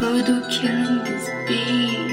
Voodoo killing this beat.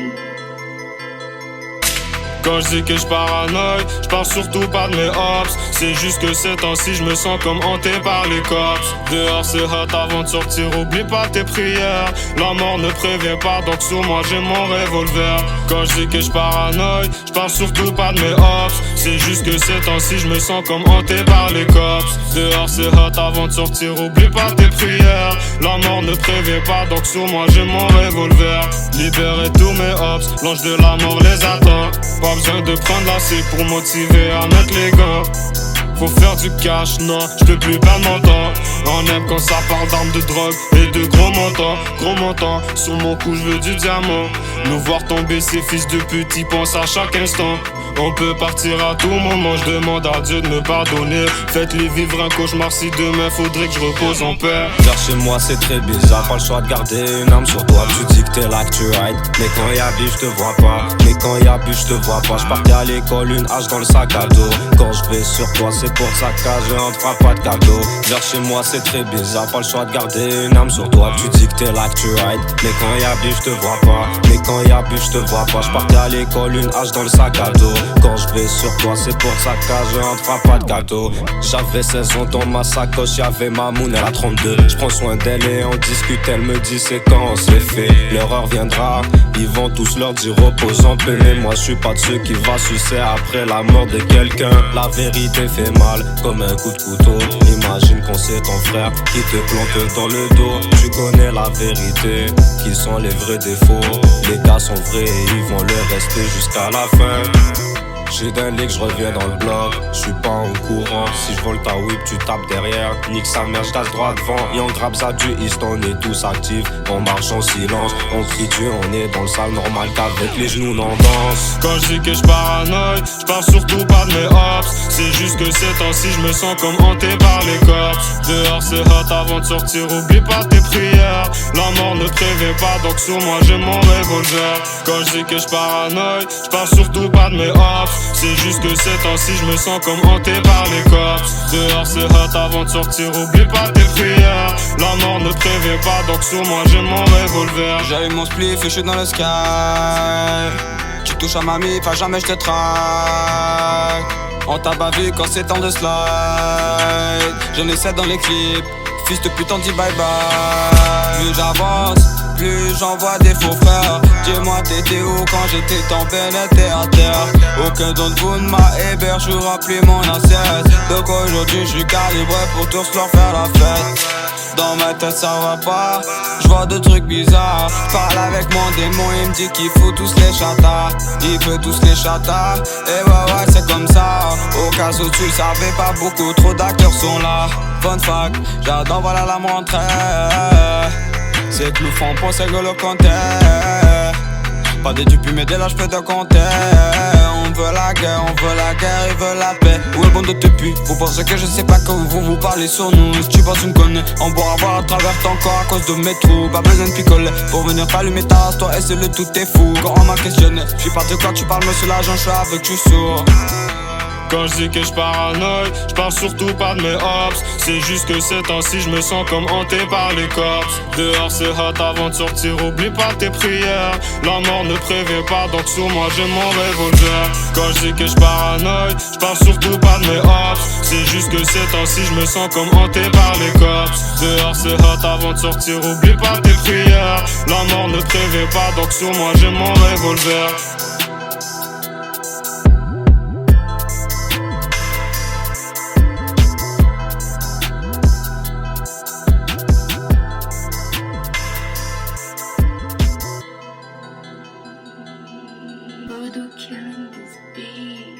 Quand je dis que je paranoïe, je parle surtout pas de mes hops. C'est juste que ces temps-ci je me sens comme hanté par les cops. Dehors c'est hot avant de sortir, oublie pas tes prières. La mort ne prévient pas donc sur moi j'ai mon revolver. Quand je dis que je paranoïe, je parle surtout pas de mes hops. C'est juste que ces temps-ci je me sens comme hanté par les cops. Dehors c'est hot avant de sortir, oublie pas tes prières. La mort ne prévient pas donc sur moi j'ai mon revolver. Libérer tous mes hops, l'ange de la mort les attend. Pas besoin de prendre la C pour motiver à mettre les gants. Faut faire du cash, non, j'peux plus perdre mon temps. On aime quand ça parle d'armes, de drogue et de gros montants. Sur mon cou j'veux du diamant. Nous voir tomber ces fils de pute, ils pensent à chaque instant. On peut partir à tout moment, je demande à Dieu de me pardonner. Faites-les vivre un cauchemar si demain faudrait que je repose en paix. Vers chez moi c'est très bizarre, pas le choix de garder une arme sur toi. Tu dis que t'es là, que tu ride, mais quand y'a bif je te vois pas. Mais quand y'a bif je te vois pas. J'partais à l'école, une hache dans le sac à dos. Quand je vais sur toi c'est pour saccager, on te fera pas de cadeau. Vers chez moi c'est très bizarre, pas le choix de garder une arme sur toi. Tu dis que t'es là, que tu ride, mais quand y'a bif je te vois pas. Mais quand y'a bif je te vois pas. J'partais à l'école, une hache dans le sac à dos. Quand je vais sur toi c'est pour saccager, on te fera pas de gâteau. J'avais 16 ans dans ma sacoche, y'avait ma moune, elle a 32. J'prends soin d'elle et on discute, elle me dit c'est quand on s'est fait. L'heure viendra, ils vont tous leur dire repose en paix. Mais moi je suis pas de ceux qui va sucer après la mort de quelqu'un. La vérité fait mal comme un coup de couteau. Imagine qu'on c'est ton frère qui te plante dans le dos. Tu connais la vérité, qui sont les vrais défauts. Les gars sont vrais et ils vont le rester jusqu'à la fin. J'ai d'un lit que je reviens dans le bloc, je suis pas au courant. Si je vole ta whip, tu tapes derrière. Nique sa mère, je casse droit devant. Et on grappe ça du east, on est tous actifs. On marche en silence, on crie Dieu, on est dans le sale normal qu'avec les genoux on danse. Quand je dis que je paranoïe, je parle surtout pas de mes hops. C'est juste que ces temps-ci je me sens comme hanté par les cops. Dehors c'est hot avant de sortir, oublie pas tes prières. La mort ne prévient pas donc sur moi j'ai mon revolver. Quand je dis que je paranoïe, je parle surtout pas de mes hops. C'est juste que ces temps-ci je me sens comme hanté par les cops. Dehors c'est hot avant de sortir, oublie pas tes prières. La mort ne prévient pas donc sur moi j'ai mon revolver. J'allume mon spliff et je suis dans le sky. Tu touches à ma mif, à jamais je te traque. On t'a pas vu quand c'est temps de slide. J'en ai 7 dans les clips. Fils de pute on dit bye bye. Plus j'avance, plus j'envoie des faux frères. Dis-moi t'étais où quand j'étais tombé n'était à terre. Aucun d'entre vous ne m'a hébergé, je remplis mon assiette. Donc aujourd'hui je suis calibré pour tous leur faire la fête. Dans ma tête ça va pas, je vois de trucs bizarres. Parle avec mon démon, il me dit qu'il faut tous les chatas. Il veut tous les chatas, et ouais c'est comme ça. Au cas où tu le savais pas, beaucoup trop d'acteurs sont là. Fun fact, j'adore voilà la montre. C'est que nous font penser que le compter. Pas des dupes mais dès là j'peux te compter. On veut la guerre, ils veulent la paix. Où est bon de te pue? Vous pensez que je sais pas que vous parlez sur nous. Si tu penses tu me connais, on pourra voir à travers ton corps à cause de mes trous. Pas besoin de picoler pour venir t'allumer ta race, toi et c'est le tout est fou. Quand on m'a questionné, j'suis pas de quoi tu parles, monsieur l'agent, j'suis avec tu sourd. Quand je dis que je paranoïe, je parle surtout pas de mes hops. C'est juste que ces temps-ci je me sens comme hanté par les cops. Dehors c'est hot avant de sortir, oublie pas tes prières. La mort ne prévient pas donc sur moi j'ai mon revolver. Quand je dis que je paranoïe, je parle surtout pas de mes hops. C'est juste que ces temps-ci je me sens comme hanté par les cops. Dehors c'est hot avant de sortir, oublie pas tes prières. La mort ne prévient pas donc sur moi j'ai mon revolver. Voodoo killing this beat.